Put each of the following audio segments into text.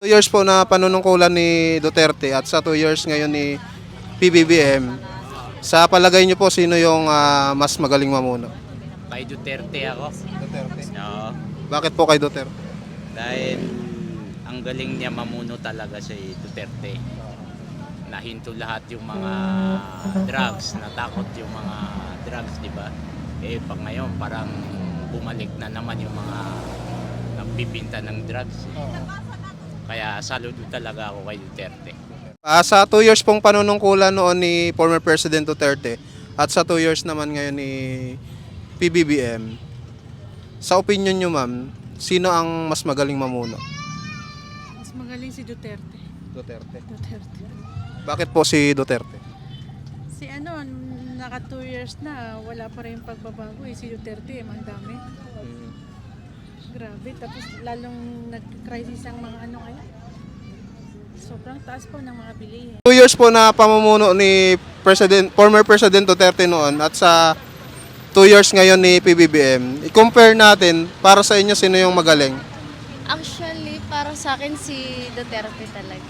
2 years po na panunungkulan ni Duterte at sa 2 years ngayon ni PBBM, sa palagay niyo po sino yung mas magaling mamuno? Kay Duterte ako. Duterte. Oo. Bakit po kay Duterte? Dahil ang galing niya mamuno talaga si Duterte. Nahinto lahat yung mga drugs, natakot yung mga drugs, di ba? Pag ngayon parang bumalik na naman yung mga nagbibinta ng drugs. Kaya saludo talaga ako kay Duterte. Sa 2 years pong panunungkulan noon ni former President Duterte at sa 2 years naman ngayon ni PBBM, sa opinion nyo ma'am, sino ang mas magaling mamuno? Mas magaling si Duterte. Duterte. Duterte. Bakit po si Duterte? Si ano, naka 2 years na, wala pa rin pagbabago eh. Si Duterte, ang dami. Grabe. Tapos lalong nag-crisis ang mga ano kaya. Sobrang taas po ng mga bilihin. 2 years po na pamumuno ni former President Duterte noon at sa 2 years ngayon ni PBBM. I-compare natin, para sa inyo sino yung magaling? Actually, para sa akin si Duterte talaga.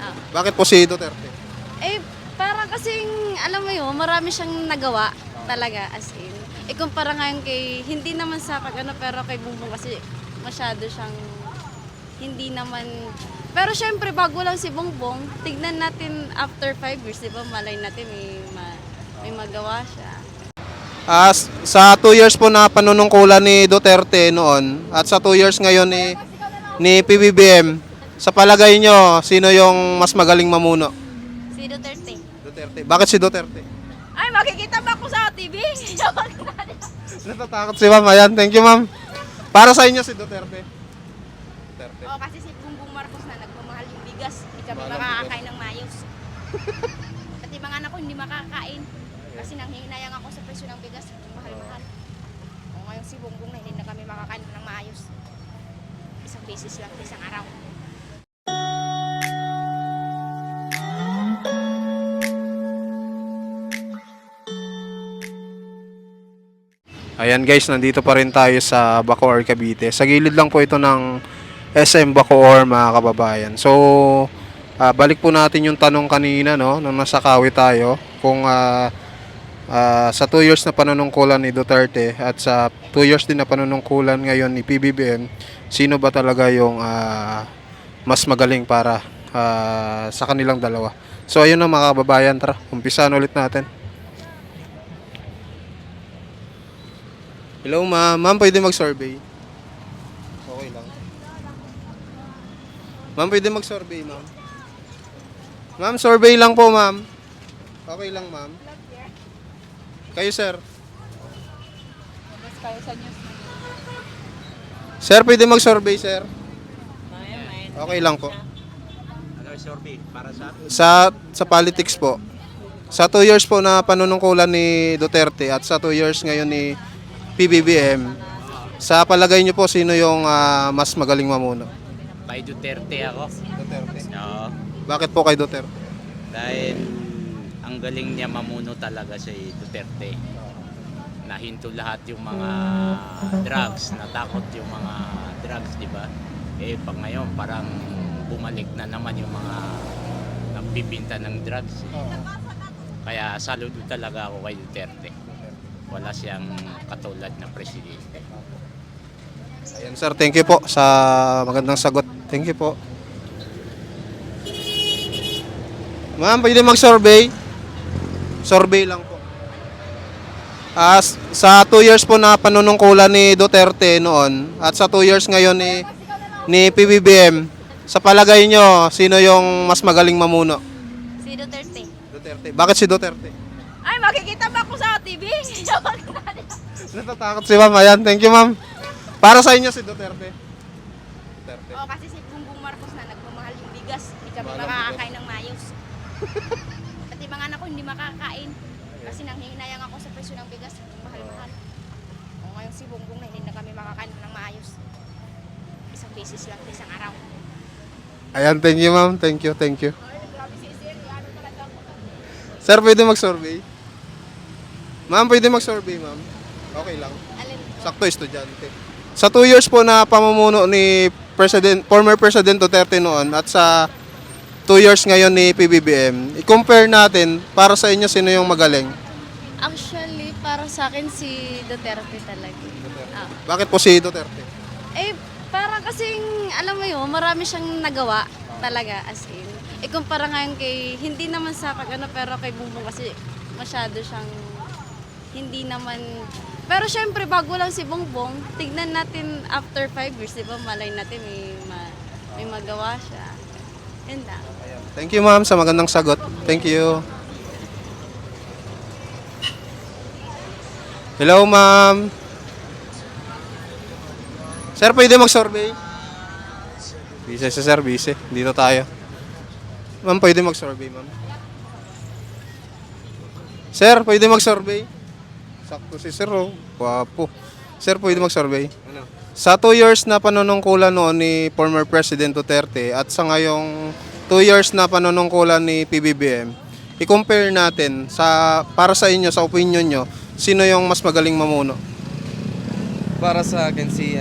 Ah. Bakit po si Duterte? Para kasing, alam mo yun, marami siyang nagawa talaga as in. Kumpara ngayon kay, hindi naman sa pag-ano, pero kay Bongbong kasi masyado siyang, hindi naman, pero syempre bago lang si Bongbong, tignan natin after 5 years, di ba, malay natin may magawa siya. Sa 2 years po na panunungkulan ni Duterte noon at sa 2 years ngayon ni PBBM, sa palagay nyo, sino yung mas magaling mamuno? Si Duterte. Duterte. Bakit si Duterte? Ay, makikita ba ako sa TV? Natatakot si ma'am. Ayan, thank you ma'am. Para sa inyo si Duterte. Duterte. Oo, kasi si Bongbong Marcos na nagmamahal yung bigas, hindi kami makakakain ng mayos. Pati mga anak ko hindi makakain. Kasi nanghihinayang ako sa presyo ng bigas, mahal-mahal. O ngayon si Bongbong na hindi na kami makakain ng maayos. Isang beses lang, isang araw. Ayan guys, nandito pa rin tayo sa Bacoor, Cavite. Sa gilid lang po ito ng SM Bacoor mga kababayan. So, balik po natin yung tanong kanina no, nung nasa Kawi tayo. Kung sa 2 years na panunungkulan ni Duterte at sa 2 years din na panunungkulan ngayon ni PBBM, sino ba talaga yung mas magaling para sa kanilang dalawa? So ayun na mga kababayan, tara, umpisahan ulit natin. Hello ma'am, ma'am pwede mag-survey? Okay lang. Ma'am pwede mag-survey ma'am? Ma'am, survey lang po ma'am. Okay lang ma'am. Kayo sir? Sir, pwede mag-survey sir? Okay lang po. Ano survey para sa? Sa politics po. Sa 2 years po na panunungkulan ni Duterte at sa 2 years ngayon ni PBBM, sa palagay niyo po sino yung mas magaling mamuno? Kay Duterte ako. Duterte. Oo. Bakit po kay Duterte? Dahil ang galing niya mamuno talaga si Duterte. Nahinto lahat yung mga drugs, natakot yung mga drugs, di ba? Pag ngayon parang bumalik na naman yung mga nagbibinta ng drugs. Kaya saludo talaga ako kay Duterte. Wala siyang katulad na presidente. Ayan sir, thank you po sa magandang sagot. Thank you po. Ma'am, pwede mag-survey? Survey lang po. Sa 2 years po na panunungkulan ni Duterte noon at sa 2 years ngayon ni PBBM, sa palagay nyo, sino yung mas magaling mamuno? Si Duterte. Duterte. Bakit si Duterte? Ay, makikita ba ako sa TV? Natatakot si ma'am. Ayan, thank you ma'am. Para sa inyo si Duterte. Duterte. Oo, kasi si Bongbong Marcos na nagmamahal yung bigas, hindi kami makakakain ng mayos. Pati mga anak ko hindi makakain. Kasi nanghihinayang ako sa presyo ng bigas, mahal-mahal. O ngayon si Bongbong na hindi na kami makakain ng maayos. Isang beses lang, isang araw. Ayan, thank you ma'am. Thank you, thank you. Sir, pwede mag-survey? Ma'am, pwede mag-survey ma'am? Okay lang. Alin? Sakto, estudyante. Sa 2 years po na pamumuno ni former President Duterte noon at sa 2 years ngayon ni PBBM, i-compare natin para sa inyo sino yung magaling. Actually, para sa akin si Duterte talaga. Ah. Bakit po si Duterte? Eh, parang kasing, alam mo yun, marami siyang nagawa talaga, as in. Ikumpara ngayon kay, hindi naman sa pero kay Bongbong kasi masyado siyang, hindi naman, pero syempre, bago lang si Bongbong, tignan natin after 5 years, di ba, malay natin may magawa siya. Yun lang. Thank you ma'am sa magandang sagot. Thank you. Hello ma'am. Sir, pwede mag-survey? Busy si sir, busy. Dito tayo. Ma'am, pwede mag-survey, ma'am. Sir, pwede mag-survey? Sakto si sir, oh. Wapo. Sir, pwede mag-survey? Ano? Sa 2 years na panunungkulan noon ni former President Duterte at sa ngayong 2 years na panunungkulan ni PBBM, i-compare natin para sa inyo, sa opinion nyo, sino yung mas magaling mamuno? Para sa akin si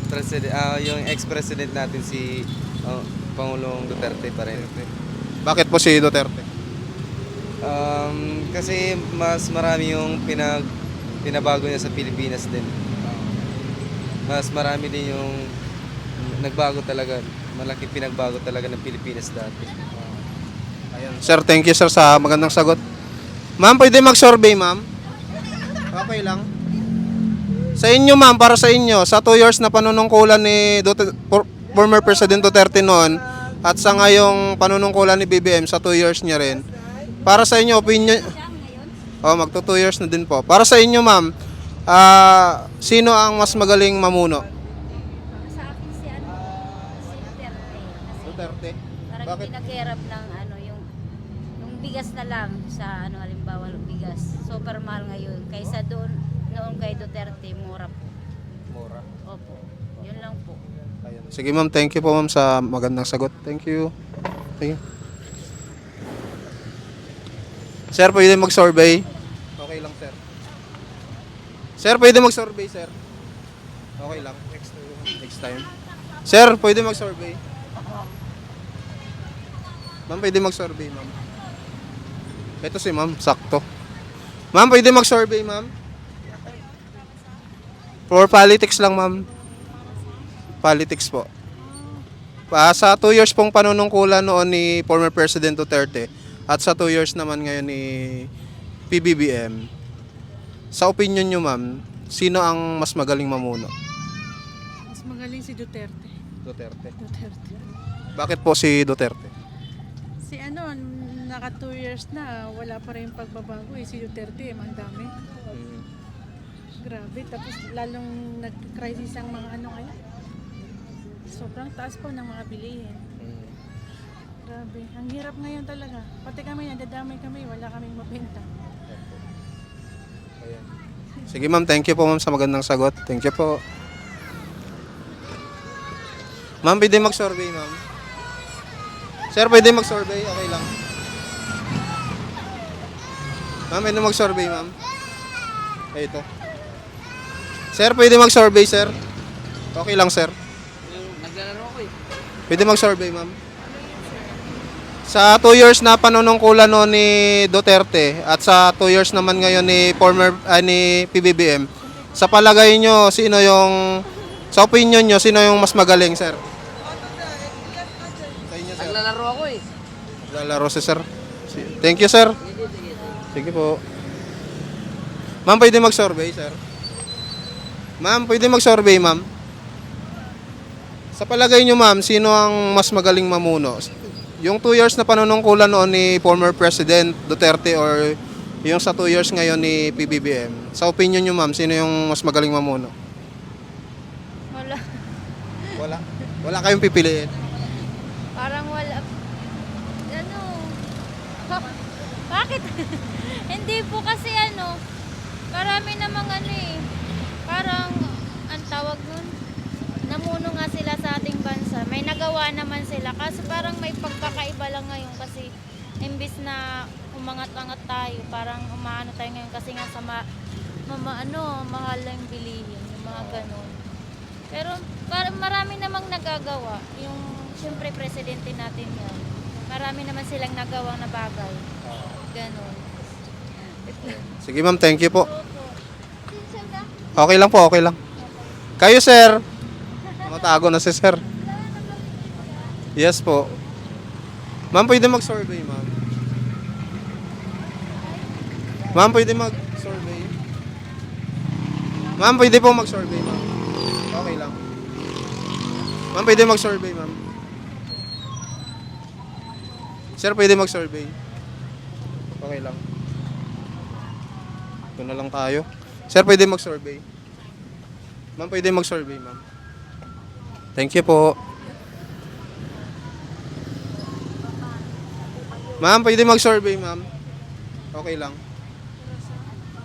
president yung ex-president natin si Pangulong Duterte pa rin. Bakit po si Duterte? Kasi mas marami yung pinabago niya sa Pilipinas din. Mas marami din yung nagbago talaga, malaki pinagbago talaga ng Pilipinas dati. Ayan. Sir, thank you sir sa magandang sagot. Ma'am, pwede mag-survey ma'am? Okay lang. Sa inyo ma'am, para sa inyo, sa 2 years na panunungkulan ni former President Duterte noon at sa ngayong panunungkulan ni BBM sa 2 years niya rin, para sa inyo, opinion... magto 2 years na din po. Para sa inyo ma'am, sino ang mas magaling mamuno? Sa akin si Duterte. Kasi Duterte. parang Bakit? hindi nag-hirap ng yung bigas na lang sa halimbawa yung bigas. Super mahal ngayon. Kaysa noon kay Duterte, mura po. Mura. Opo. Yun lang po. Sige ma'am, thank you po ma'am sa magandang sagot. Thank you. Thank you. Sir, pwede mag-survey? Okay lang sir. Sir, pwede mag-survey sir? Okay lang. Next time. Sir, pwede mag-survey? Ma'am, pwede mag-survey ma'am? Ito si ma'am, sakto. Ma'am, pwede mag-survey ma'am? For politics lang ma'am. Politics po. Sa 2 years pong panunungkulan noon ni former President Duterte at sa 2 years naman ngayon ni PBBM, sa opinion nyo ma'am, sino ang mas magaling mamuno? Mas magaling si Duterte. Duterte. Duterte. Bakit po si Duterte? Si naka 2 years na, wala pa rin pagbabago eh. Si Duterte, ang dami. Grabe. Tapos lalong nag-crisis ang mga ngayon. Sobrang taas po ng mga bilihin. Grabe. Ang hirap ngayon talaga. Pati kami, nadadamay kami. Wala kaming mabenta. Sige ma'am, thank you po ma'am sa magandang sagot. Thank you po. Ma'am, pwede mag-survey ma'am? Sir, pwede mag-survey? Okay lang. Ma'am, pwede mag-survey ma'am? Ay, ito. Sir, pwede mag-survey sir? Okay lang sir. Naglalaro ko eh. Pwede mag-survey ma'am? Sa 2 years na panunungkulan noon ni Duterte at sa 2 years naman ngayon ni ni PBBM, sa palagay nyo, sa opinion nyo, sino yung mas magaling, sir? Sa inyo, sir? Naglalaro ako eh. Naglalaro si sir. Thank you, sir. Sige po. Ma'am, pwede mag-survey, sir? Ma'am, pwede mag-survey, ma'am? Sa palagay nyo, ma'am, sino ang mas magaling mamuno? Yung 2 years na panunungkulan noon ni former President Duterte or yung sa 2 years ngayon ni PBBM, sa opinion nyo ma'am, sino yung mas magaling mamuno? Wala. Wala. Wala kayong pipiliin. Parang wala. Bakit? Hindi po kasi marami namang parang ang tawag nun, namuno nga sila sa ating bansa. May nagawa naman sila. Kaso parang may pagkakaiba lang ngayon kasi imbis na umangat-angat tayo, parang umaano tayo ngayon kasi nga sa mahal lang bilihin, yung mga ganun. Pero marami namang nagagawa. Yung siyempre presidente natin yan. Marami naman silang nagawang na bagay. Ganon. Sige ma'am, thank you po. Okay lang po, okay lang. Kayo sir. Matago na si sir. Yes po. Ma'am, pwede mag-survey ma'am. Ma'am, pwede mag-survey. Ma'am, pwede po mag-survey ma'am. Okay lang. Ma'am, pwede mag-survey ma'am. Sir, pwede mag-survey. Okay lang. Ito na lang tayo. Sir, pwede mag-survey. Ma'am, pwede mag-survey, ma'am. Thank you po. Ma'am, pwede mag-survey, ma'am. Okay lang.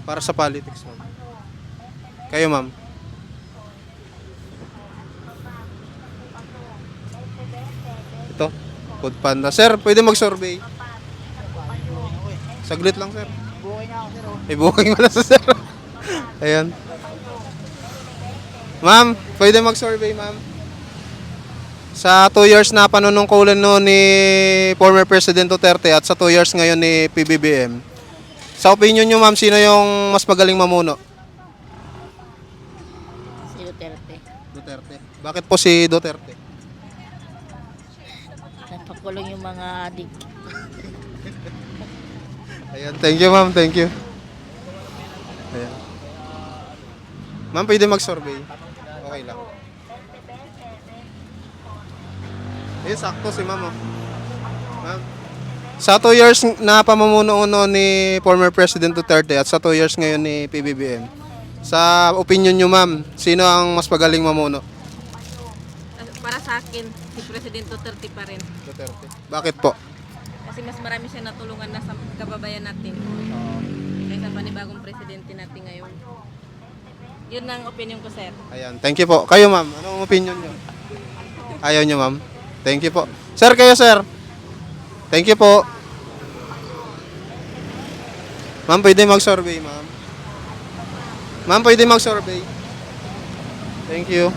Para sa politics, ma'am. Kayo, ma'am. Ito, Food Panda. Sir, pwede mag-survey. Saglit lang, sir. May booking wala sa sir. Ayan. Ma'am, pwede mag-survey, ma'am. Sa 2 years na panunungkulan noon ni former President Duterte at sa 2 years ngayon ni PBBM, sa opinion nyo, ma'am, sino yung mas magaling mamuno? Si Duterte. Duterte. Bakit po si Duterte? Napakulong yung mga adik. Ayan, thank you, ma'am. Thank you. Ayan. Ma'am, pwede mag-survey. Okay lang. Eh, sakto si ma'am. Oh. Ma'am, sa 2 years na pamumuno ni former President Duterte at sa 2 years ngayon ni PBBM, sa opinion nyo, ma'am, sino ang mas magaling mamuno? Para sa akin, si President Duterte pa rin. Duterte. Bakit po? Kasi mas marami siya natulungan na sa kababayan natin. Kaysa panibagong presidente natin ngayon. Yun ang opinion ko, sir. Ayan, thank you po. Kayo, ma'am, anong opinion nyo? Ayaw nyo, ma'am? Thank you po. Sir, kayo, sir. Thank you po. Ma'am, pwede mag-survey, ma'am. Ma'am, pwede mag-survey. Thank you.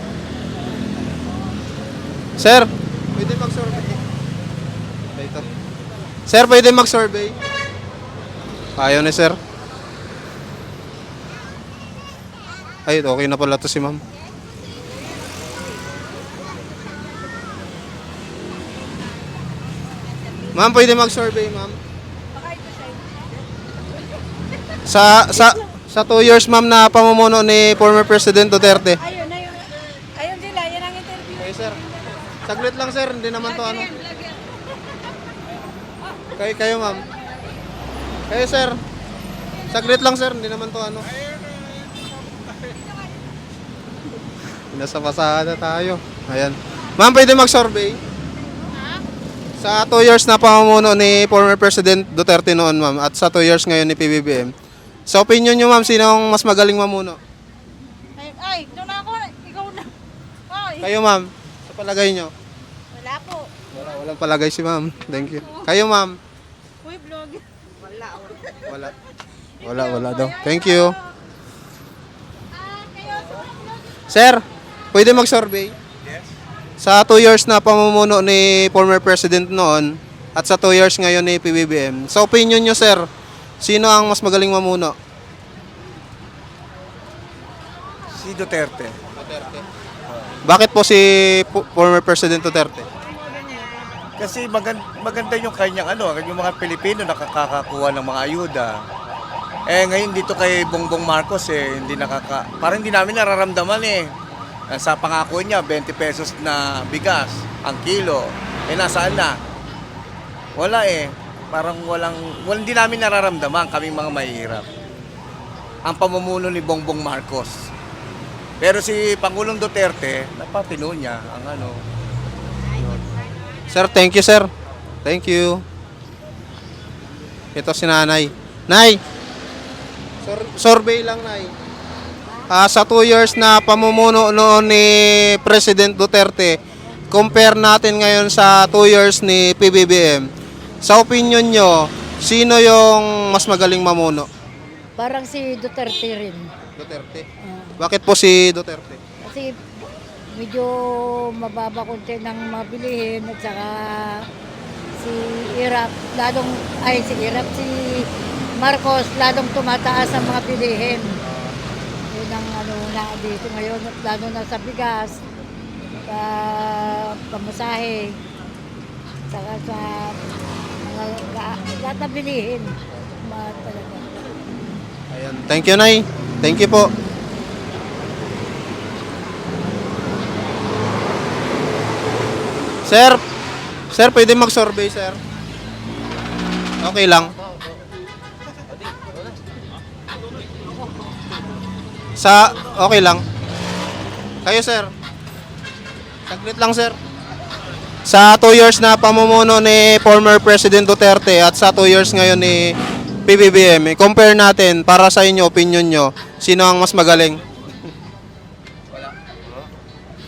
Sir, pwede mag-survey. Ito. Sir, pwede mag-survey. Ayaw ni sir. Ay, okay na pala to si ma'am. Ma'am, pwede mag-survey, ma'am. Sa 2 years, ma'am, na pamumuno ni former President Duterte. Ayun na yun. Ayun sila, yan ang interview. Okay, sir. Saglit lang, sir. Hindi naman to ano. Kayo, ma'am. Kayo, sir. Saglit lang, sir. Hindi naman to ano. Nasa pasada tayo. Ayan. Ma'am, pwede mag-survey? Sa 2 years na pamumuno ni former President Duterte noon, ma'am, at sa 2 years ngayon ni PBBM, sa opinion nyo, ma'am, sino ang mas magaling mamuno? Ay, doon ako. Ikaw na. Ay. Kayo, ma'am. Sa palagay nyo? Wala po. Walang palagay si ma'am. Thank you. Kayo, ma'am? Uy, vlog. Wala daw. Thank you. Sir, pwede mag-survey? Yes. Sa 2 years na pamumuno ni former President noon at sa 2 years ngayon ni PBBM, sa opinion nyo, sir, sino ang mas magaling mamuno? Si Duterte. Bakit po si former President Duterte? Kasi maganda yung kanyang yung mga Pilipino nakakakuha ng mga ayuda. Eh ngayon dito kay Bongbong Marcos hindi parang hindi namin nararamdaman Sa pangako niya 20 pesos na bigas ang kilo. Nasaan na? Wala Parang hindi namin nararamdaman kaming mga mahihirap. Ang pamumuno ni Bongbong Marcos. Pero si Pangulong Duterte, napatino niya ang Sir, thank you, sir. Thank you. Ito si nanay. Nay, survey lang, nay. Sa 2 years na pamumuno noon ni President Duterte, compare natin ngayon sa 2 years ni PBBM. Sa opinion nyo, sino yung mas magaling mamuno? Parang si Duterte rin. Duterte. Bakit po si Duterte? Kasi medyo mababa konti ng mabilihin at saka si Irap, si Marcos, ladong tumataas ang mga bilihin. Yun ang ano na dito ngayon, lalo na sa bigas, sa pamasahe, saka sa mga lahat na bilihin. Talaga. Ayan. Thank you, Nay. Thank you po. Sir, sir, pwede mag-survey, sir? Okay lang. Okay lang. Kayo, sir. Saglit lang, sir. Sa 2 years na pamumuno ni former President Duterte at sa 2 years ngayon ni PBBM, compare natin para sa inyo, opinion nyo, sino ang mas magaling?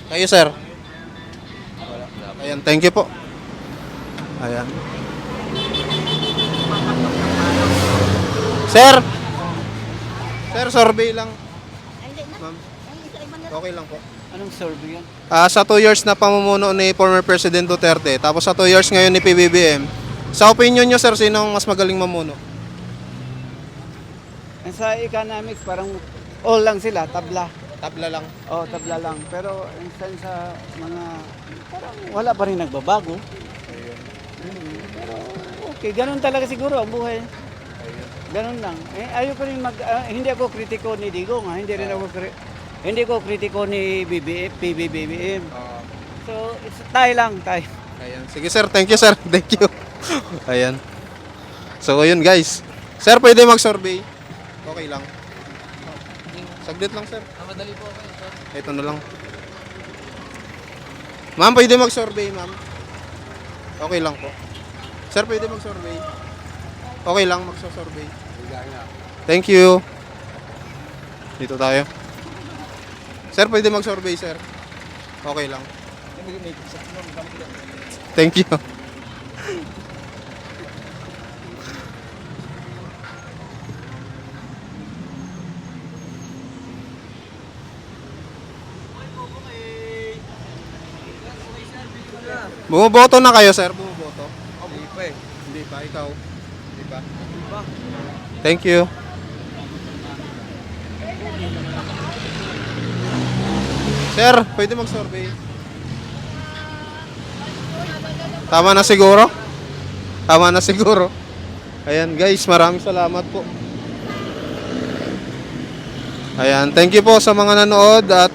Kayo, sir. Ayan, thank you po. Ayan. Sir! Sir, survey lang. Ma'am. Okay lang po. Anong survey yan? Sa 2 years na pamumuno ni former President Duterte, tapos sa 2 years ngayon ni PBBM, sa opinion nyo, sir, sino ang mas magaling mamuno? Sa economics, parang all lang sila, tabla. Tabla lang. Oo, tabla lang. Pero sa mga, parang wala pa rin nagbabago. Pero okay, ganun talaga siguro ang buhay. Ganun lang. Ayoko rin hindi ako kritiko ni Digong, hindi ko kritiko ni PBBM. So, tayo lang, tayo. Ayan. Sige, sir. Thank you, sir. Thank you. Ayan. So, yun, guys. Sir, pwede mag-survey? Okay lang. Saglit lang, sir. Madali po ako, sir. Ito na lang. Ma'am, pwede mag-survey, ma'am? Okay lang po. Sir, pwede mag-survey? Okay lang, magsa-survey. Thank you. Dito tayo. Sir, pwede mag-survey, sir? Okay lang. Thank you. Bumoboto na kayo, sir? Bumoboto? Hindi pa eh. Hindi pa. Ikaw? Hindi pa? Thank you. Sir, pwede mag-survey? Tama na siguro? Tama na siguro. Ayan guys, maraming salamat po. Ayan, thank you po sa mga nanood at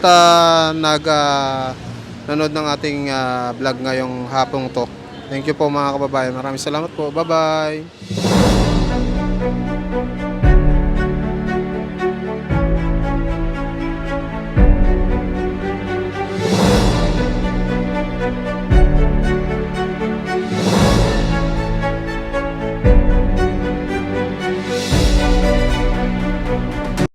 nanood ng ating vlog ngayong hapong to. Thank you po mga kababayan. Maraming salamat po. Bye-bye.